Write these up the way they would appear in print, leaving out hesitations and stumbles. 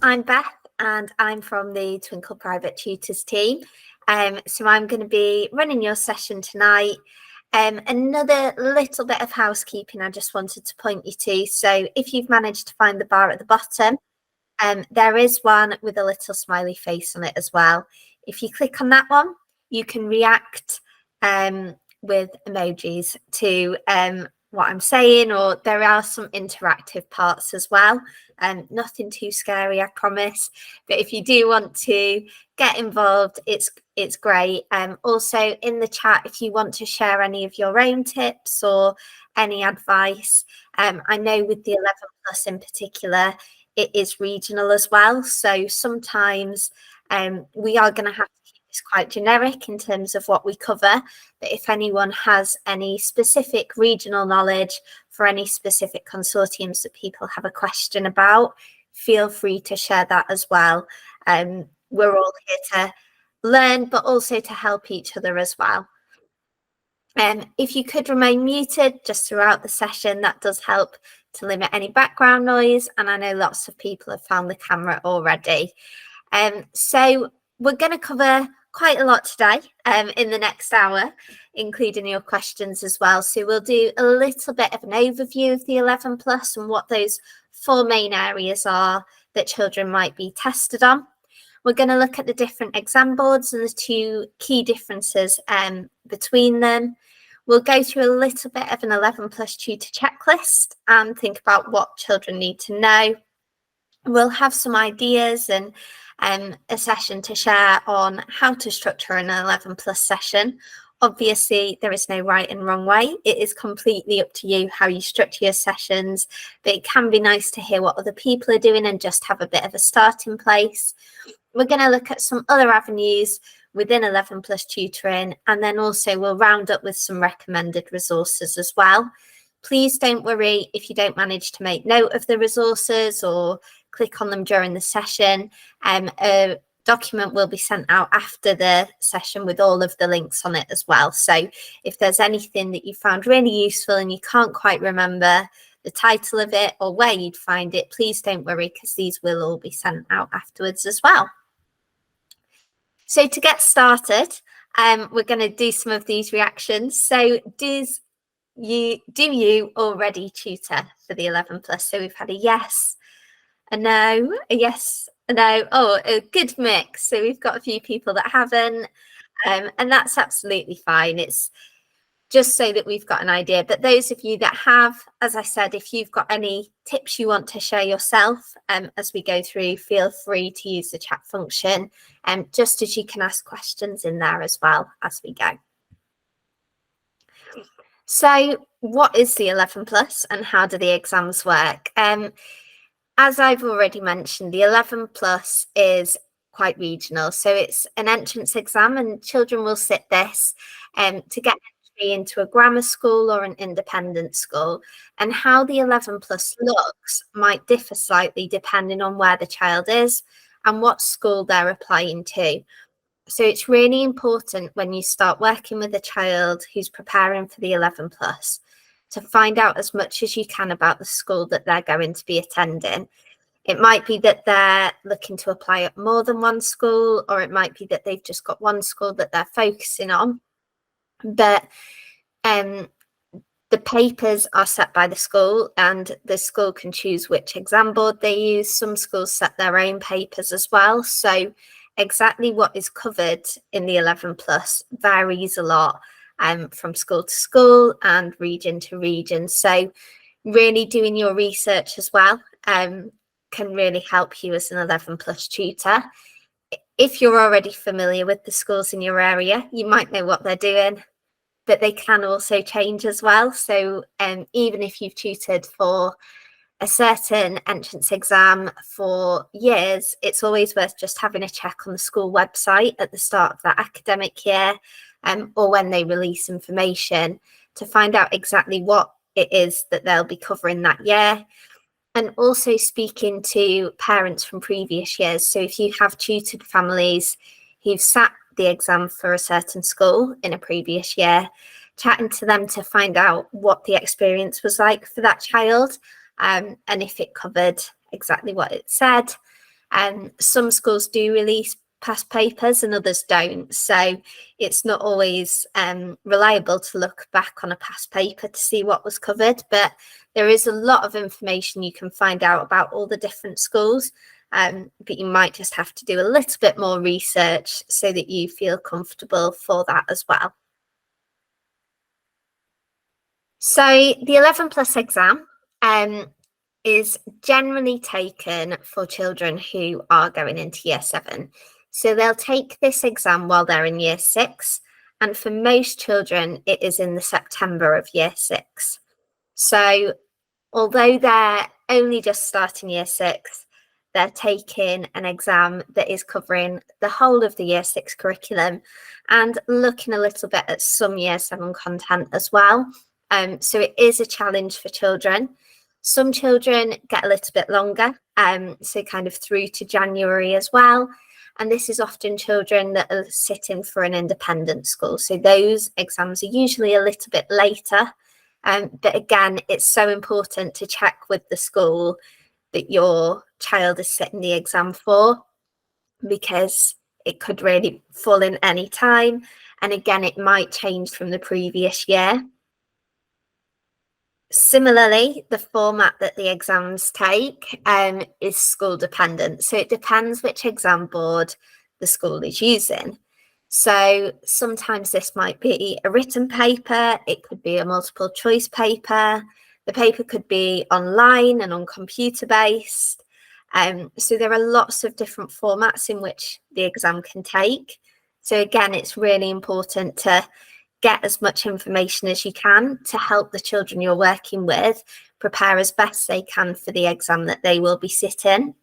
I'm Beth and I'm from the Twinkl Private Tutors team. So I'm going to be running your session tonight. Another little bit of housekeeping I just wanted to point you to. So if you've managed to find the bar at the bottom, there is one with a little smiley face on it as well. If you click on that one, you can react with emojis to what I'm saying, or there are some interactive parts as well. Nothing too scary, I promise. But if you do want to get involved, it's great. Also in the chat, if you want to share any of your own tips or any advice, I know with the 11 plus in particular, it is regional as well. So sometimes we are going to have to keep this quite generic in terms of what we cover. But if anyone has any specific regional knowledge for any specific consortiums that people have a question about, feel free to share that as well. We're all here to learn, but also to help each other as well. If you could remain muted just throughout the session, that does help to limit any background noise. And I know lots of people have found the camera already. So we're going to cover quite a lot today in the next hour, including your questions as well. So we'll do a little bit of an overview of the 11 plus and what those 4 main areas are that children might be tested on. We're going to look at the different exam boards and the 2 key differences between them. We'll go through a little bit of an 11 plus tutor checklist and think about what children need to know. We'll have some ideas and a session to share on how to structure an 11 plus session. Obviously, there is no right and wrong way. It is completely up to you how you structure your sessions, but it can be nice to hear what other people are doing and just have a bit of a starting place. We're going to look at some other avenues within 11 plus tutoring, and then also we'll round up with some recommended resources as well. Please don't worry if you don't manage to make note of the resources or click on them during the session. A document will be sent out after the session with all of the links on it as well. So if there's anything that you found really useful and you can't quite remember the title of it or where you'd find it, please don't worry, because these will all be sent out afterwards as well. So to get started, we're going to do some of these reactions. So do you already tutor for the 11 plus? So we've had a yes, a no, a yes, a no. Oh, a good mix. So we've got a few people that haven't, and that's absolutely fine. It's just so that we've got an idea. But those of you that have, as I said, if you've got any tips you want to share yourself as we go through, feel free to use the chat function, just as you can ask questions in there as well as we go. So what is the 11 plus and how do the exams work? As I've already mentioned, the 11 plus is quite regional. So it's an entrance exam and children will sit this to get into a grammar school or an independent school, and how the 11 plus looks might differ slightly depending on where the child is and what school they're applying to. So it's really important when you start working with a child who's preparing for the 11 plus to find out as much as you can about the school that they're going to be attending. It might be that they're looking to apply at more than one school, or it might be that they've just got one school that they're focusing on. But the papers are set by the school, and the school can choose which exam board they use. Some schools set their own papers as well. So exactly what is covered in the 11 plus varies a lot from school to school and region to region. So really doing your research as well can really help you as an 11 plus tutor. If you're already familiar with the schools in your area, you might know what they're doing, but they can also change as well. So even if you've tutored for a certain entrance exam for years, it's always worth just having a check on the school website at the start of that academic year or when they release information to find out exactly what it is that they'll be covering that year. And also speaking to parents from previous years. So if you have tutored families who've sat the exam for a certain school in a previous year, chatting to them to find out what the experience was like for that child and if it covered exactly what it said. Some schools do release past papers and others don't. So it's not always reliable to look back on a past paper to see what was covered, but there is a lot of information you can find out about all the different schools. But you might just have to do a little bit more research so that you feel comfortable for that as well. So the 11 plus exam is generally taken for children who are going into year 7. So they'll take this exam while they're in year 6. And for most children, it is in the September of year 6. So although they're only just starting year 6, they're taking an exam that is covering the whole of the year 6 curriculum and looking a little bit at some year 7 content as well. So it is a challenge for children. Some children get a little bit longer, so kind of through to January as well. And this is often children that are sitting for an independent school. So those exams are usually a little bit later. But again, it's so important to check with the school that your child is sitting the exam for, because it could really fall in any time. And again, it might change from the previous year. Similarly, the format that the exams take is school dependent. So it depends which exam board the school is using. So sometimes this might be a written paper, it could be a multiple choice paper, the paper could be online and on computer based. So there are lots of different formats in which the exam can take. So again, it's really important to get as much information as you can to help the children you're working with prepare as best they can for the exam that they will be sitting.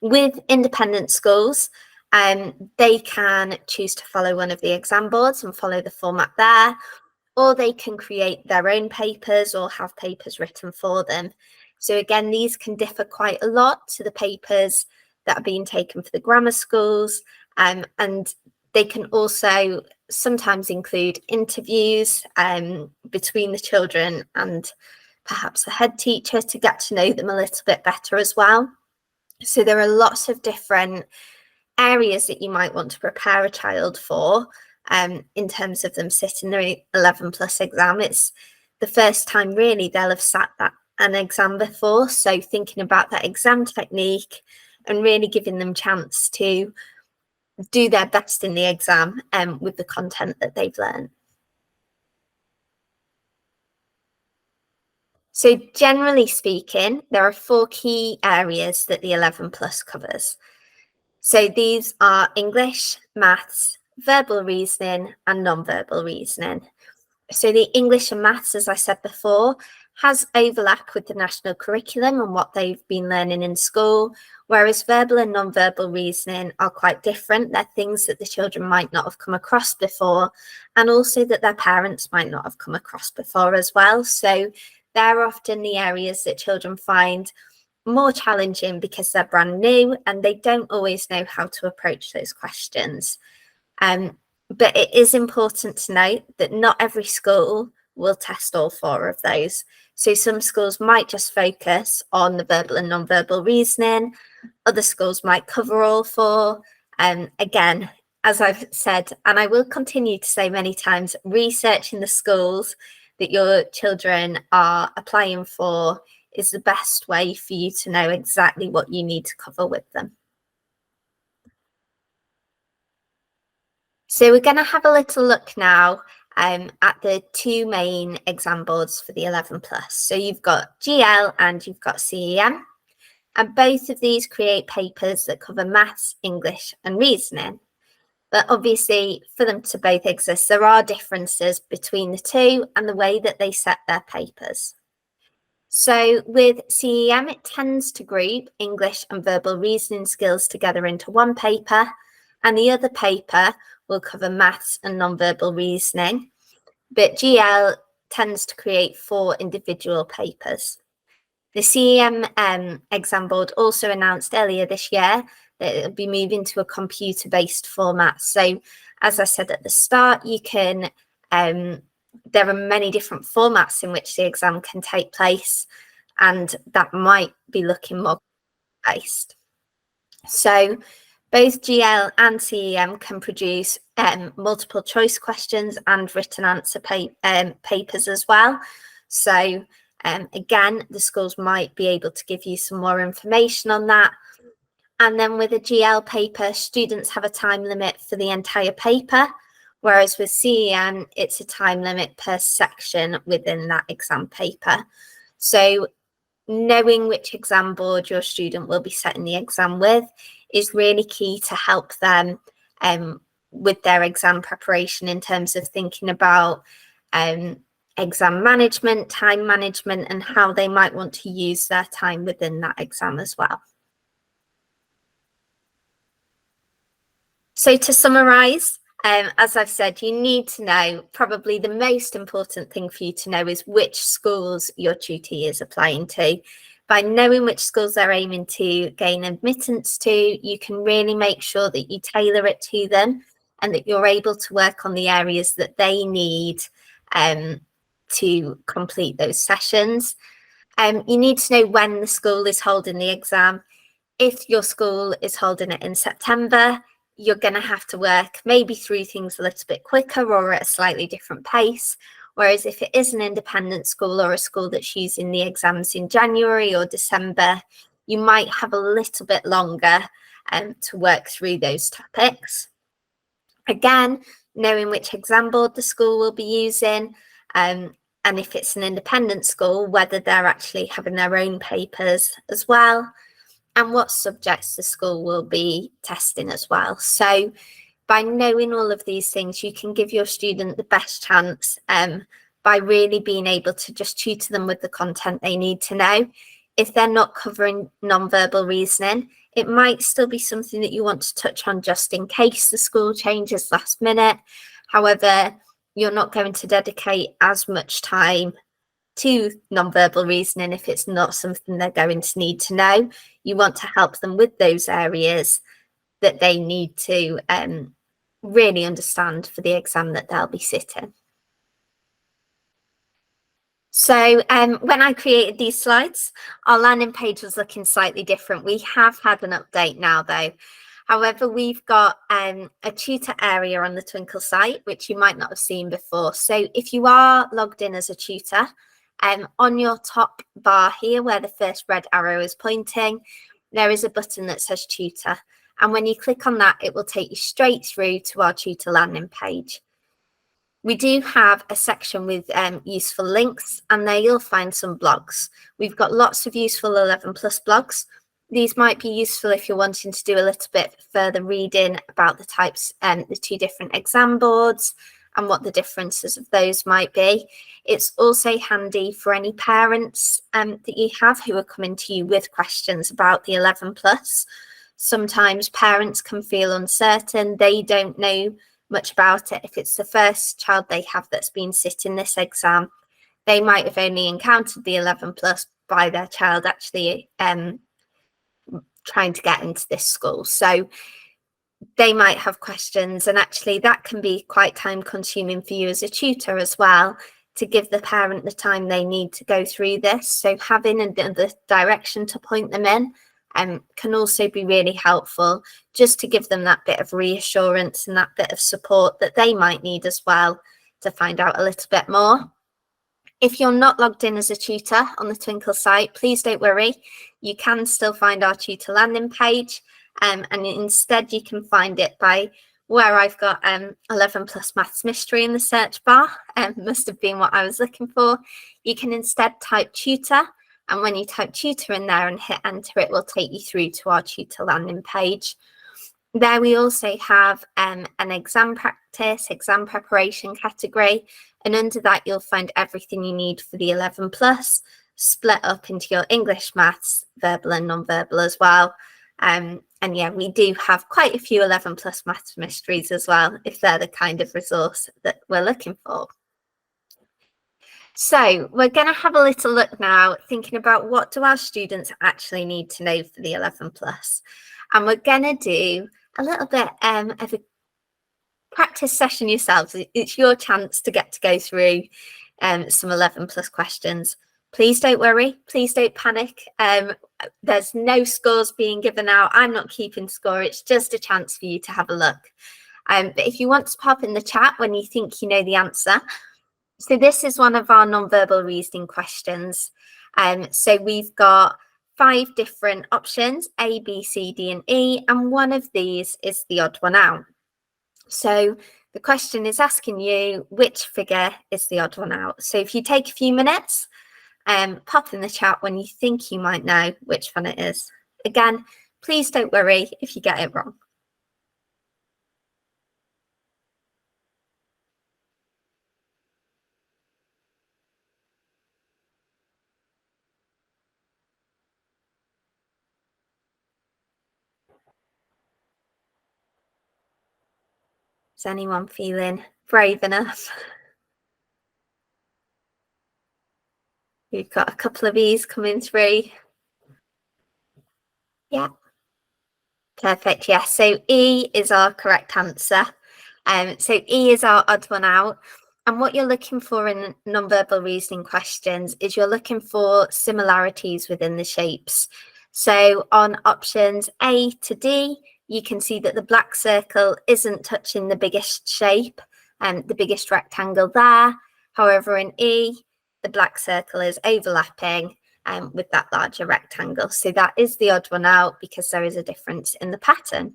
With independent schools, they can choose to follow one of the exam boards and follow the format there, or they can create their own papers or have papers written for them. So again, these can differ quite a lot to the papers that are being taken for the grammar schools, and they can also sometimes include interviews between the children and perhaps the head teacher to get to know them a little bit better as well. So there are lots of different areas that you might want to prepare a child for in terms of them sitting their 11 plus exam. It's the first time really they'll have sat an exam before. So thinking about that exam technique and really giving them chance to do their best in the exam with the content that they've learned. So generally speaking, there are 4 key areas that the 11 plus covers. So these are English, maths, verbal reasoning and non-verbal reasoning. So the English and maths, as I said before, has overlap with the national curriculum and what they've been learning in school, whereas verbal and non-verbal reasoning are quite different. They're things that the children might not have come across before, and also that their parents might not have come across before as well. So they're often the areas that children find more challenging because they're brand new and they don't always know how to approach those questions. But it is important to note that not every school will test all 4 of those. So some schools might just focus on the verbal and non-verbal reasoning. Other schools might cover all 4. Again, as I've said, and I will continue to say many times, researching the schools that your children are applying for is the best way for you to know exactly what you need to cover with them. So we're going to have a little look now at the 2 main exam boards for the 11 plus. So you've got GL and you've got CEM, and both of these create papers that cover maths, English and reasoning. But obviously for them to both exist, there are differences between the 2 and the way that they set their papers. So with CEM, it tends to group English and verbal reasoning skills together into one paper, and the other paper will cover maths and non-verbal reasoning. But GL tends to create 4 individual papers. The CEM exam board also announced earlier this year that it'll be moving to a computer-based format. So as I said at the start, you can there are many different formats in which the exam can take place, and that might be looking more based. So both GL and CEM can produce multiple choice questions and written answer papers as well. So again, the schools might be able to give you some more information on that. And then with a GL paper, students have a time limit for the entire paper, whereas with CEM, it's a time limit per section within that exam paper. So knowing which exam board your student will be setting the exam with is really key to help them with their exam preparation in terms of thinking about exam management, time management, and how they might want to use their time within that exam as well. So to summarise, as I've said, you need to know, probably the most important thing for you to know is which schools your tutee is applying to. By knowing which schools they're aiming to gain admittance to, you can really make sure that you tailor it to them and that you're able to work on the areas that they need to complete those sessions. You need to know when the school is holding the exam. If your school is holding it in September, you're going to have to work maybe through things a little bit quicker or at a slightly different pace. Whereas if it is an independent school or a school that's using the exams in January or December, you might have a little bit longer to work through those topics. Again, knowing which exam board the school will be using, and if it's an independent school, whether they're actually having their own papers as well, and what subjects the school will be testing as well. So by knowing all of these things, you can give your student the best chance by really being able to just tutor them with the content they need to know. If they're not covering non-verbal reasoning, it might still be something that you want to touch on just in case the school changes last minute. However, you're not going to dedicate as much time to non-verbal reasoning if it's not something they're going to need to know. You want to help them with those areas that they need to really understand for the exam that they'll be sitting. So when I created these slides, our landing page was looking slightly different. We have had an update now though. However, we've got a tutor area on the Twinkl site, which you might not have seen before. So if you are logged in as a tutor, on your top bar here where the first red arrow is pointing, there is a button that says tutor. And when you click on that, it will take you straight through to our tutor landing page. We do have a section with useful links, and there you'll find some blogs. We've got lots of useful 11+ blogs. These might be useful if you're wanting to do a little bit further reading about the types and the two different exam boards and what the differences of those might be. It's also handy for any parents that you have who are coming to you with questions about the 11+. Sometimes parents can feel uncertain. They don't know much about it. If it's the first child they have that's been sitting this exam, they might have only encountered the 11+ by their child actually trying to get into this school. So they might have questions, and actually that can be quite time consuming for you as a tutor as well, to give the parent the time they need to go through this. So having the direction to point them in can also be really helpful, just to give them that bit of reassurance and that bit of support that they might need as well to find out a little bit more. If you're not logged in as a tutor on the Twinkl site, please don't worry. You can still find our tutor landing page, and instead you can find it by where I've got 11+ maths mystery in the search bar. Must have been what I was looking for. You can instead type tutor, and when you type tutor in there and hit enter, it will take you through to our tutor landing page. There we also have an exam practice, exam preparation category, and under that you'll find everything you need for the 11+, split up into your English, maths, verbal and non-verbal as well. And yeah, we do have quite a few 11+ maths mysteries as well, if they're the kind of resource that we're looking for. So we're going to have a little look now, thinking about what do our students actually need to know for the 11+. And we're going to do a little bit of a practice session yourselves. It's your chance to get to go through some 11+ questions. Please don't worry. Please don't panic. there's no scores being given out. I'm not keeping score. It's just a chance for you to have a look. But if you want to pop in the chat when you think you know the answer. So this is one of our non-verbal reasoning questions. So we've got 5 different options, A, B, C, D, and E, and one of these is the odd one out. So the question is asking you which figure is the odd one out. So if you take a few minutes, pop in the chat when you think you might know which one it is. Again, please don't worry if you get it wrong. Is anyone feeling brave enough? We've got a couple of E's coming through. Yeah. Perfect. Yes. So E is our correct answer. So E is our odd one out. And what you're looking for in non-verbal reasoning questions is you're looking for similarities within the shapes. So on options A to D, you can see that the black circle isn't touching the biggest shape and the biggest rectangle there. However, in E, the black circle is overlapping with that larger rectangle. So that is the odd one out because there is a difference in the pattern.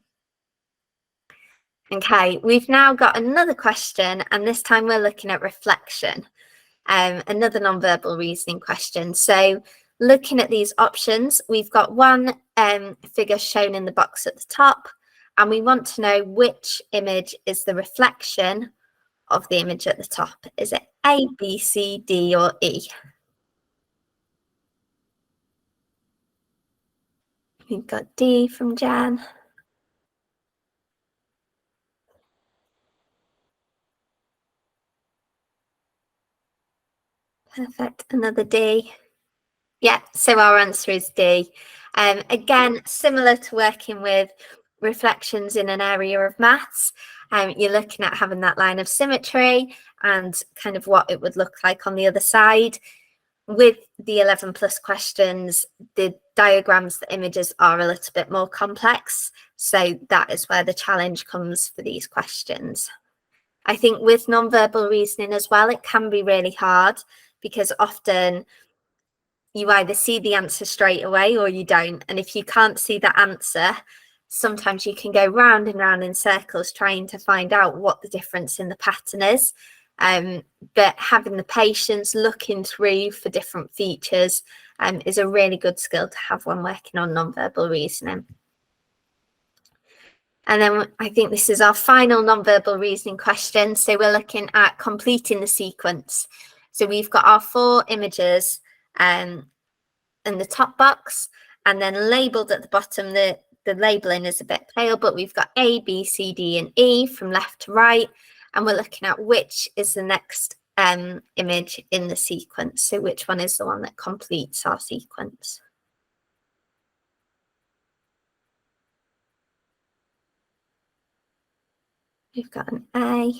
Okay, we've now got another question, and this time we're looking at reflection, another non-verbal reasoning question. So looking at these options, we've got one figure shown in the box at the top, and we want to know which image is the reflection of the image at the top. Is it A, B, C, D, or E? We've got D from Jan. Perfect. Another D. Yeah, so our answer is D. Again, similar to working with reflections in an area of maths, you're looking at having that line of symmetry and kind of what it would look like on the other side. With the 11 plus questions, the diagrams, the images are a little bit more complex. So that is where the challenge comes for these questions. I think with non-verbal reasoning as well, it can be really hard because often you either see the answer straight away or you don't. And if you can't see the answer, sometimes you can go round and round in circles trying to find out what the difference in the pattern is. But having the patience, looking through for different features is a really good skill to have when working on non-verbal reasoning. And then I think this is our final non-verbal reasoning question. So we're looking at completing the sequence. So we've got our 4 images in the top box, and then labeled at the bottom. The labeling is a bit pale, but we've got A, B, C, D, and E from left to right. And we're looking at which is the next image in the sequence. So which one is the one that completes our sequence? We've got an A.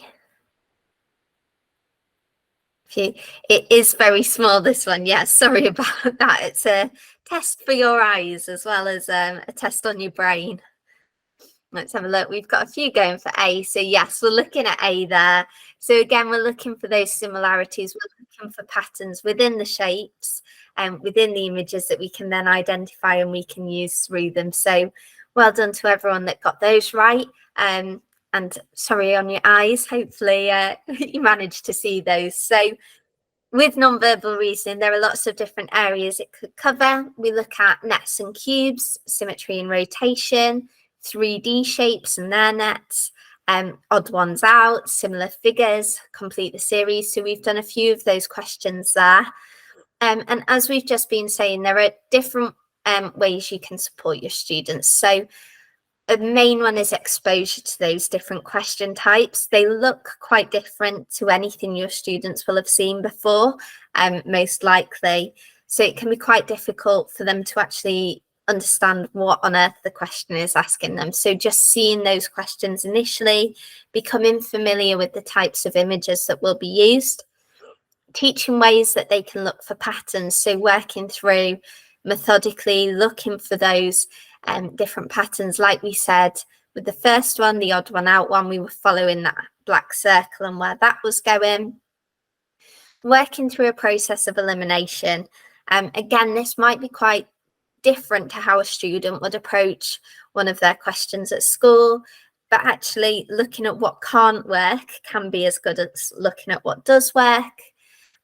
It is very small, this one. Yeah, sorry about that. It's a test for your eyes as well as a test on your brain. Let's have a look. We've got a few going for A. So yes, we're looking at A there. So again, we're looking for those similarities. We're looking for patterns within the shapes and within the images that we can then identify and we can use through them. So well done to everyone that got those right. And sorry on your eyes. Hopefully you managed to see those. So with non-verbal reasoning, there are lots of different areas it could cover. We look at nets and cubes, symmetry and rotation, 3D shapes and their nets, odd ones out, similar figures, complete the series. So we've done a few of those questions there. And as we've just been saying, there are different ways you can support your students. So a main one is exposure to those different question types. They look quite different to anything your students will have seen before, most likely. So it can be quite difficult for them to actually understand what on earth the question is asking them. So just seeing those questions initially, becoming familiar with the types of images that will be used, teaching ways that they can look for patterns. So working through methodically looking for those different patterns. Like we said with the first one, the odd one out one, we were following that black circle and where that was going. Working through a process of elimination. Again, this might be quite different to how a student would approach one of their questions at school, but actually looking at what can't work can be as good as looking at what does work.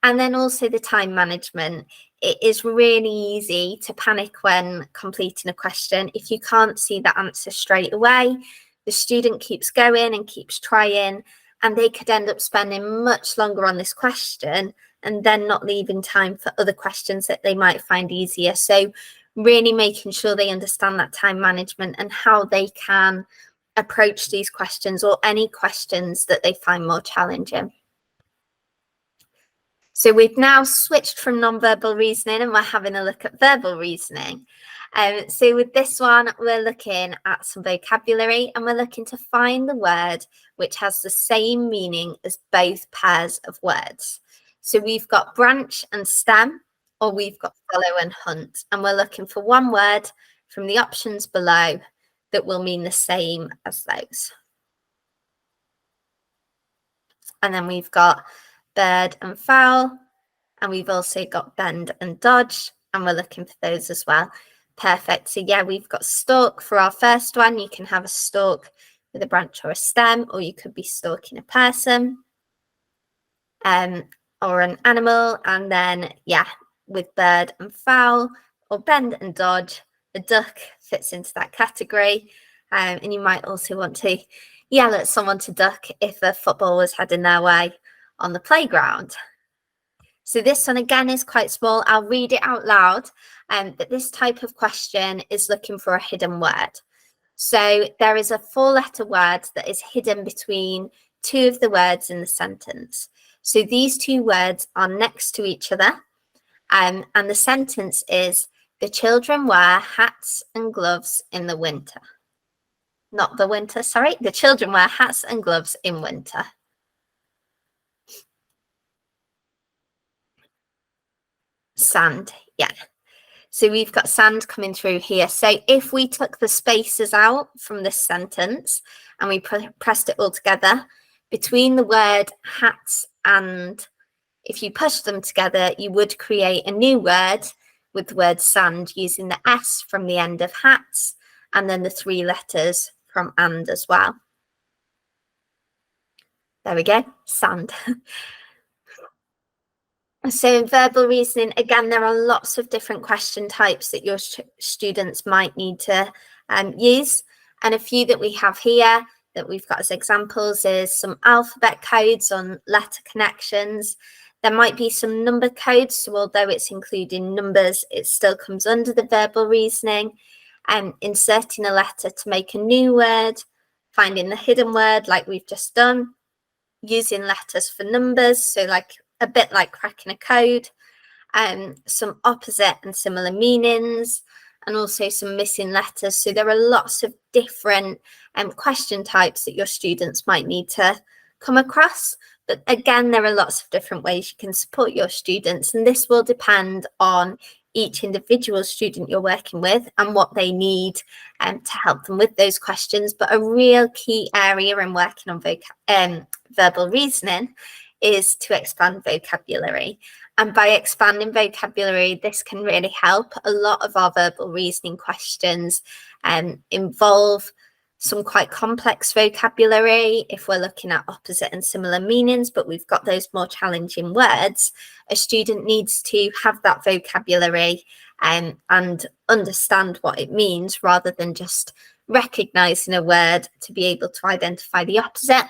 And then also the time management. It is really easy to panic when completing a question. If you can't see the answer straight away, the student keeps going and keeps trying, and they could end up spending much longer on this question and then not leaving time for other questions that they might find easier. So really making sure they understand that time management and how they can approach these questions or any questions that they find more challenging. So we've now switched from non-verbal reasoning and we're having a look at verbal reasoning. So with this one, we're looking at some vocabulary and we're looking to find the word which has the same meaning as both pairs of words. So we've got branch and stem, or we've got follow and hunt, and we're looking for one word from the options below that will mean the same as those. And then we've got bird and fowl, and we've also got bend and dodge, and we're looking for those as well. Perfect. So yeah, we've got stalk for our first one. You can have a stalk with a branch or a stem, or you could be stalking a person or an animal. And then yeah, with bird and fowl or bend and dodge, the duck fits into that category. And you might also want to yell at someone to duck if a football was heading their way on the playground. So this one again is quite small. I'll read it out loud. But this type of question is looking for a hidden word. So there is a 4-letter word that is hidden between 2 of the words in the sentence. So these 2 words are next to each other. And the sentence is, the children wear hats and gloves in the winter. Not the winter, sorry. The children wear hats and gloves in winter. Sand, yeah. So we've got sand coming through here. So if we took the spaces out from this sentence and we pressed it all together, between the word hats and, if you push them together, you would create a new word with the word sand using the S from the end of hats and then the 3 letters from and as well. There we go, sand. So in verbal reasoning, again, there are lots of different question types that your students might need to use. And a few that we have here that we've got as examples is some alphabet codes on letter connections. There might be some number codes, so although it's including numbers, it still comes under the verbal reasoning. Inserting a letter to make a new word, finding the hidden word like we've just done, using letters for numbers, so like a bit like cracking a code, some opposite and similar meanings, and also some missing letters. So there are lots of different question types that your students might need to come across. But again, there are lots of different ways you can support your students, and this will depend on each individual student you're working with and what they need to help them with those questions. But a real key area in working on verbal reasoning is to expand vocabulary. And by expanding vocabulary, this can really help. A lot of our verbal reasoning questions involve some quite complex vocabulary if we're looking at opposite and similar meanings, but we've got those more challenging words. A student needs to have that vocabulary and understand what it means rather than just recognizing a word to be able to identify the opposite.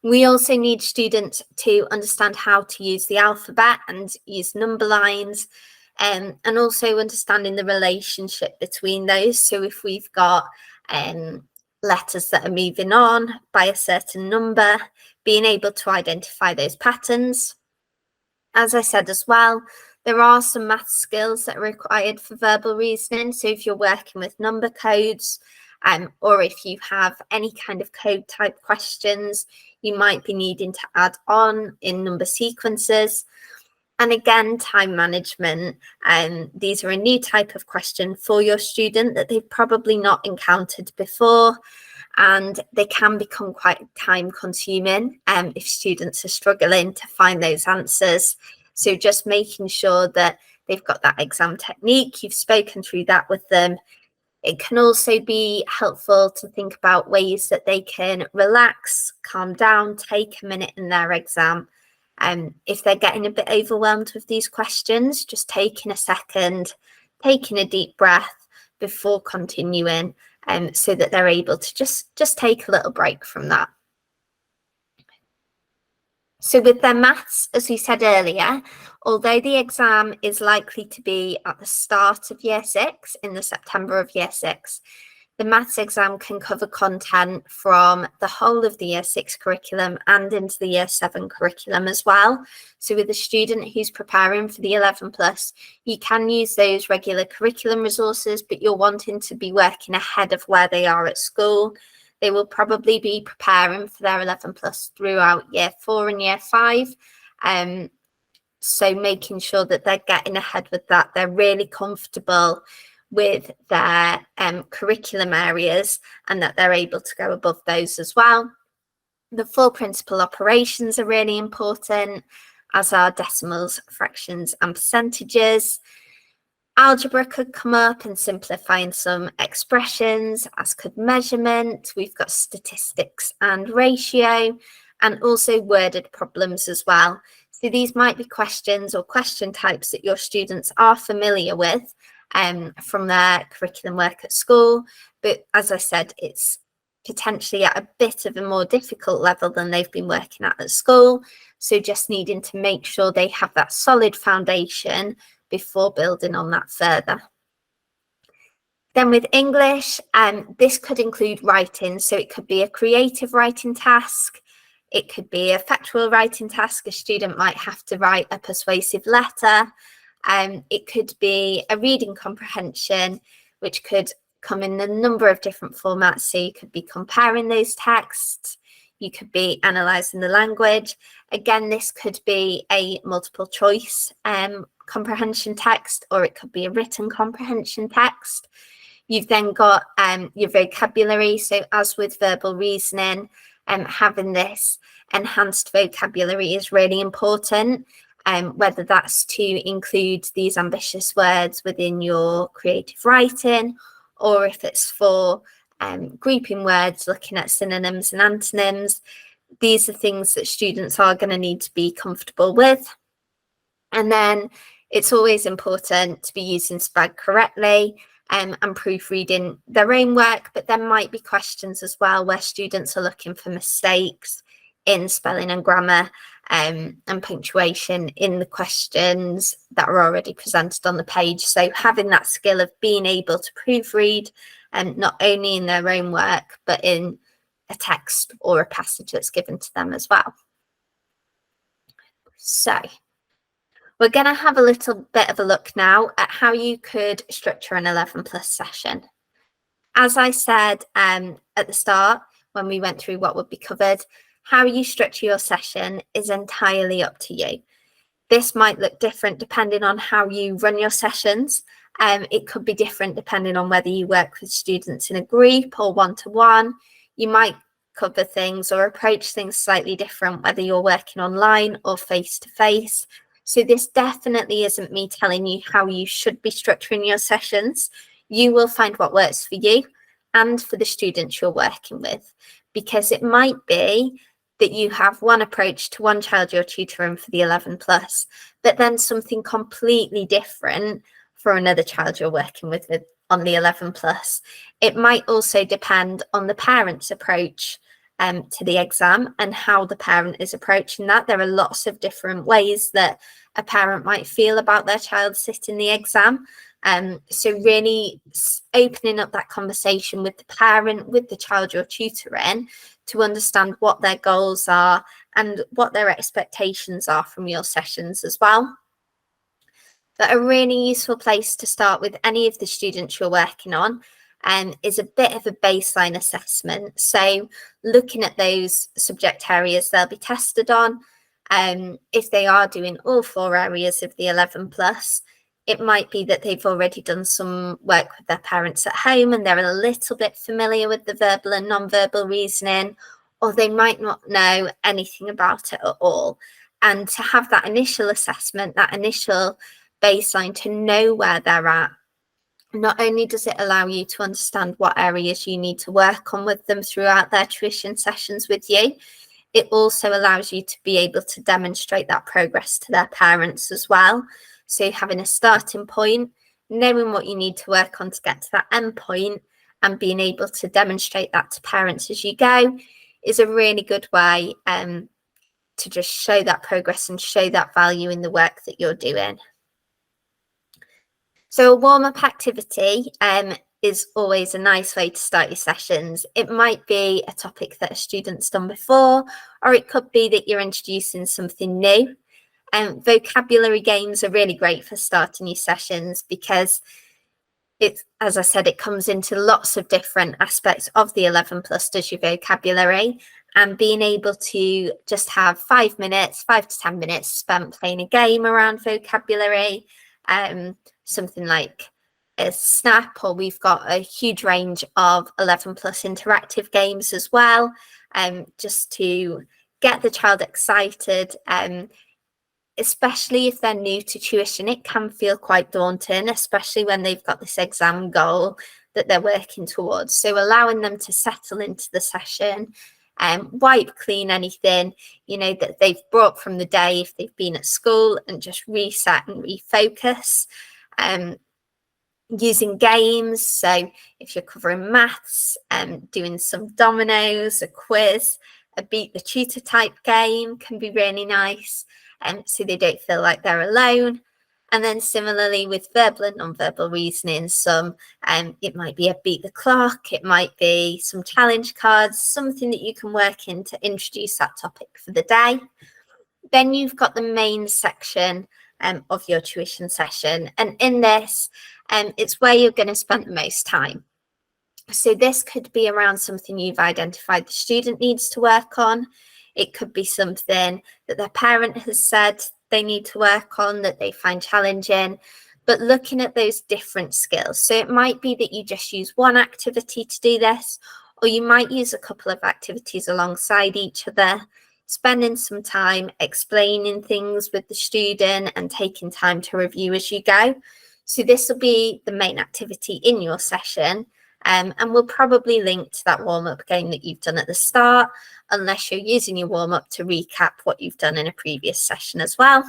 We also need students to understand how to use the alphabet and use number lines, and also understanding the relationship between those. So if we've got letters that are moving on by a certain number, being able to identify those patterns. As I said as well, there are some math skills that are required for verbal reasoning. So if you're working with number codes, or if you have any kind of code type questions, you might be needing to add on in number sequences. And again, time management. These are a new type of question for your student that they've probably not encountered before, and they can become quite time consuming if students are struggling to find those answers. So just making sure that they've got that exam technique, you've spoken through that with them. It can also be helpful to think about ways that they can relax, calm down, take a minute in their exam. If they're getting a bit overwhelmed with these questions, just taking a second, taking a deep breath before continuing, so that they're able to just take a little break from that. So with their maths, as we said earlier, although the exam is likely to be at the start of year 6, in the September of year 6, the maths exam can cover content from the whole of the year 6 curriculum and into the year 7 curriculum as well. So with a student who's preparing for the 11 plus, you can use those regular curriculum resources, but you're wanting to be working ahead of where they are at school. They will probably be preparing for their 11 plus throughout year 4 and year 5. So making sure that they're getting ahead with that, they're really comfortable with their curriculum areas and that they're able to go above those as well. The 4 principal operations are really important, as are decimals, fractions and percentages. Algebra could come up and simplifying some expressions, as could measurement. We've got statistics and ratio, and also worded problems as well. So these might be questions or question types that your students are familiar with from their curriculum work at school. But as I said, it's potentially at a bit of a more difficult level than they've been working at school. So just needing to make sure they have that solid foundation before building on that further. Then with English, this could include writing. So it could be a creative writing task. It could be a factual writing task. A student might have to write a persuasive letter. It could be a reading comprehension, which could come in a number of different formats. So you could be comparing those texts. You could be analysing the language. Again, this could be a multiple choice comprehension text, or it could be a written comprehension text. You've then got your vocabulary. So as with verbal reasoning, having this enhanced vocabulary is really important, whether that's to include these ambitious words within your creative writing, or if it's for grouping words, looking at synonyms and antonyms. These are things that students are going to need to be comfortable with. And then it's always important to be using SPAG correctly and proofreading their own work, but there might be questions as well where students are looking for mistakes in spelling and grammar and punctuation in the questions that are already presented on the page. So having that skill of being able to proofread, not only in their own work, but in a text or a passage that's given to them as well. So we're going to have a little bit of a look now at how you could structure an 11 plus session. As I said at the start, when we went through what would be covered, how you structure your session is entirely up to you. This might look different depending on how you run your sessions. It could be different depending on whether you work with students in a group or one-to-one. You might cover things or approach things slightly different, whether you're working online or face-to-face. So this definitely isn't me telling you how you should be structuring your sessions. You will find what works for you and for the students you're working with, because it might be that you have one approach to one child you're tutoring for the 11 plus, but then something completely different for another child you're working with on the 11 plus. It might also depend on the parent's approach to the exam and how the parent is approaching that. There are lots of different ways that a parent might feel about their child sitting the exam. So really opening up that conversation with the parent, with the child you're tutoring, to understand what their goals are and what their expectations are from your sessions as well. But a really useful place to start with any of the students you're working on is a bit of a baseline assessment. So looking at those subject areas they'll be tested on, If they are doing all 4 areas of the 11 plus, it might be that they've already done some work with their parents at home and they're a little bit familiar with the verbal and non-verbal reasoning, or they might not know anything about it at all. And to have that initial assessment, that initial baseline, to know where they're at, not only does it allow you to understand what areas you need to work on with them throughout their tuition sessions with you, it also allows you to be able to demonstrate that progress to their parents as well. So having a starting point, knowing what you need to work on to get to that end point, and being able to demonstrate that to parents as you go is a really good way to just show that progress and show that value in the work that you're doing. So a warm-up activity is always a nice way to start your sessions. It might be a topic that a student's done before, or it could be that you're introducing something new. Vocabulary games are really great for starting your sessions because it's, as I said, it comes into lots of different aspects of the 11 plus does your vocabulary, and being able to just have 5 to 10 minutes spent playing a game around vocabulary, something like a snap, or we've got a huge range of 11 plus interactive games as well, just to get the child excited. Especially if they're new to tuition, it can feel quite daunting, especially when they've got this exam goal that they're working towards. So allowing them to settle into the session, wipe clean anything, that they've brought from the day if they've been at school, and just reset and refocus. Using games, so if you're covering maths, doing some dominoes, a quiz, a beat the tutor type game can be really nice, so they don't feel like they're alone. And then similarly with verbal and non-verbal reasoning, it might be a beat the clock, it might be some challenge cards, something that you can work in to introduce that topic for the day. Then you've got the main section of your tuition session, and in this, it's where you're going to spend the most time. So this could be around something you've identified the student needs to work on. It could be something that their parent has said they need to work on that they find challenging, but looking at those different skills. So it might be that you just use one activity to do this, or you might use a couple of activities alongside each other, spending some time explaining things with the student and taking time to review as you go. So this will be the main activity in your session, and we'll probably link to that warm-up game that you've done at the start, unless you're using your warm-up to recap what you've done in a previous session as well.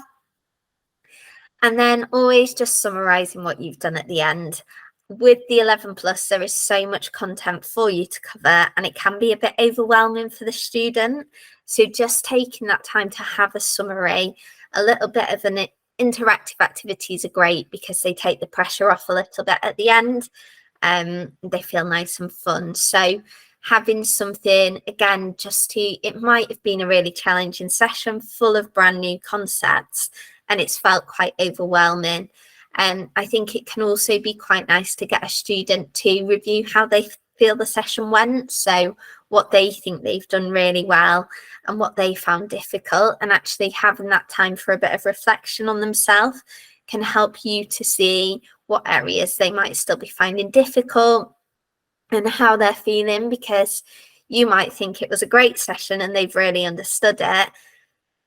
And then always just summarising what you've done at the end. With the 11 plus, there is so much content for you to cover, and it can be a bit overwhelming for the student. So just taking that time to have a summary, a little bit of an interactive activities are great because they take the pressure off a little bit at the end. They feel nice and fun. So having something, again, it might have been a really challenging session full of brand new concepts and it's felt quite overwhelming. And I think it can also be quite nice to get a student to review how they feel the session went. So what they think they've done really well and what they found difficult, and actually having that time for a bit of reflection on themselves can help you to see what areas they might still be finding difficult and how they're feeling, because you might think it was a great session and they've really understood it,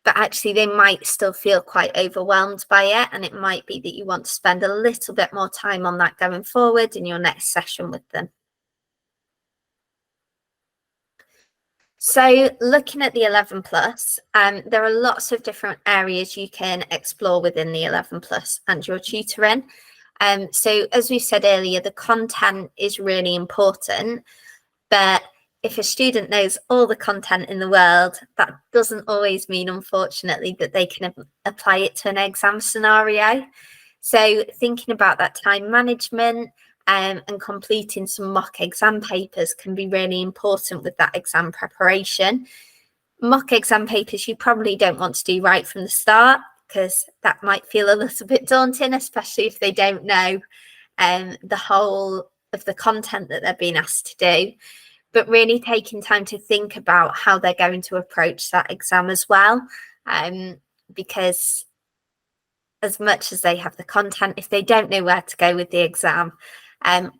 but actually they might still feel quite overwhelmed by it, and it might be that you want to spend a little bit more time on that going forward in your next session with them. So looking at the 11 plus, there are lots of different areas you can explore within the 11 plus and your tutoring. So as we said earlier, the content is really important, but if a student knows all the content in the world, that doesn't always mean, unfortunately, that they can apply it to an exam scenario. So thinking about that time management and completing some mock exam papers can be really important with that exam preparation. Mock exam papers you probably don't want to do right from the start, because that might feel a little bit daunting, especially if they don't know the whole of the content that they're being asked to do. But really taking time to think about how they're going to approach that exam as well. because as much as they have the content, if they don't know where to go with the exam,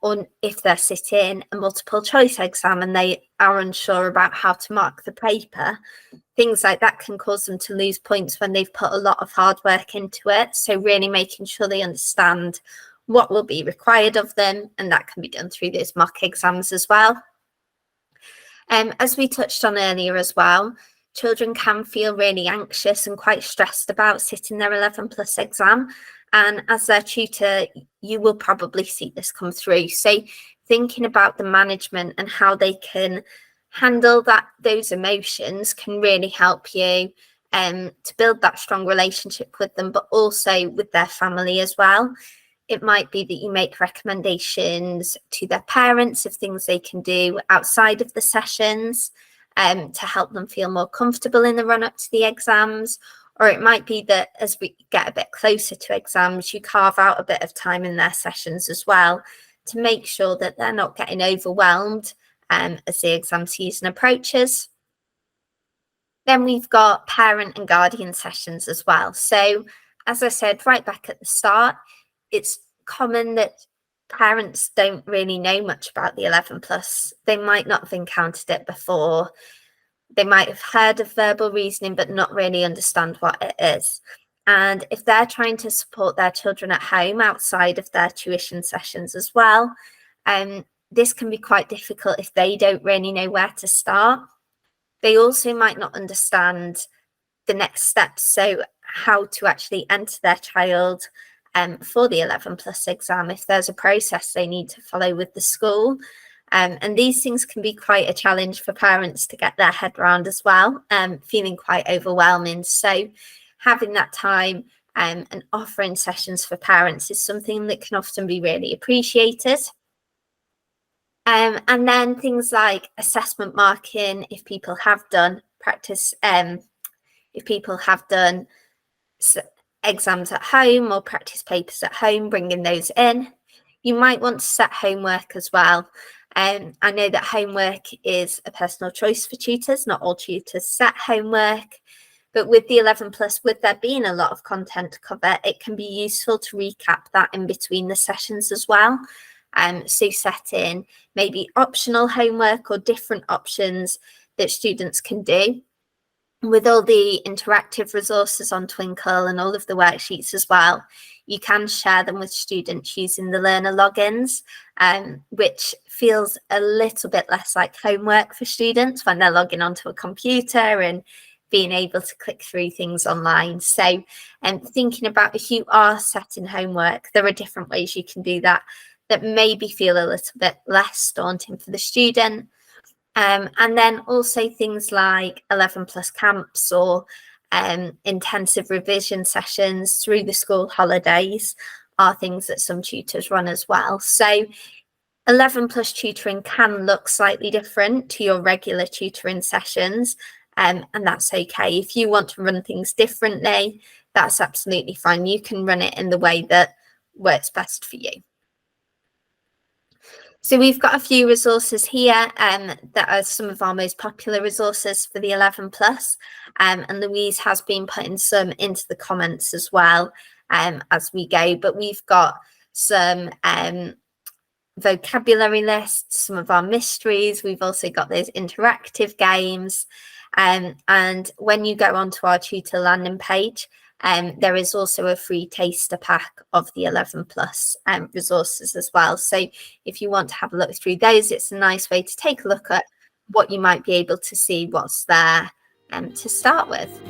or if they're sitting a multiple choice exam and they are unsure about how to mark the paper, things like that can cause them to lose points when they've put a lot of hard work into it. So really making sure they understand what will be required of them, and that can be done through those mock exams as well. As we touched on earlier as well, children can feel really anxious and quite stressed about sitting their 11 plus exam. And as their tutor, you will probably see this come through. So thinking about the management and how they can handle those emotions can really help you to build that strong relationship with them, but also with their family as well. It might be that you make recommendations to their parents of things they can do outside of the sessions to help them feel more comfortable in the run up to the exams. Or it might be that as we get a bit closer to exams, you carve out a bit of time in their sessions as well to make sure that they're not getting overwhelmed as the exam season approaches. Then we've got parent and guardian sessions as well. So as I said right back at the start, it's common that parents don't really know much about the 11 plus. They might not have encountered it before. They might have heard of verbal reasoning, but not really understand what it is. And if they're trying to support their children at home outside of their tuition sessions as well, this can be quite difficult if they don't really know where to start. They also might not understand the next steps, so how to actually enter their child for the 11 plus exam, if there's a process they need to follow with the school. And these things can be quite a challenge for parents to get their head around as well, feeling quite overwhelming. So having that time and offering sessions for parents is something that can often be really appreciated. And then things like assessment marking, if people have done practice, if people have done exams at home or practice papers at home, bringing those in. You might want to set homework as well. I know that homework is a personal choice for tutors. Not all tutors set homework, but with the 11 plus, with there being a lot of content to cover, it can be useful to recap that in between the sessions as well. So set in maybe optional homework or different options that students can do. With all the interactive resources on Twinkl and all of the worksheets as well, you can share them with students using the learner logins, which feels a little bit less like homework for students when they're logging onto a computer and being able to click through things online. So thinking about if you are setting homework, there are different ways you can do that maybe feel a little bit less daunting for the student. And then also things like 11 plus camps or intensive revision sessions through the school holidays are things that some tutors run as well. So 11 plus tutoring can look slightly different to your regular tutoring sessions, and that's okay. If you want to run things differently, that's absolutely fine. You can run it in the way that works best for you. So we've got a few resources here that are some of our most popular resources for the 11 plus, and Louise has been putting some into the comments as well as we go, but we've got some vocabulary lists, some of our mysteries. We've also got those interactive games, and when you go onto our tutor landing page, there is also a free taster pack of the 11 plus resources as well. So if you want to have a look through those, it's a nice way to take a look at what you might be able to see what's there to start with.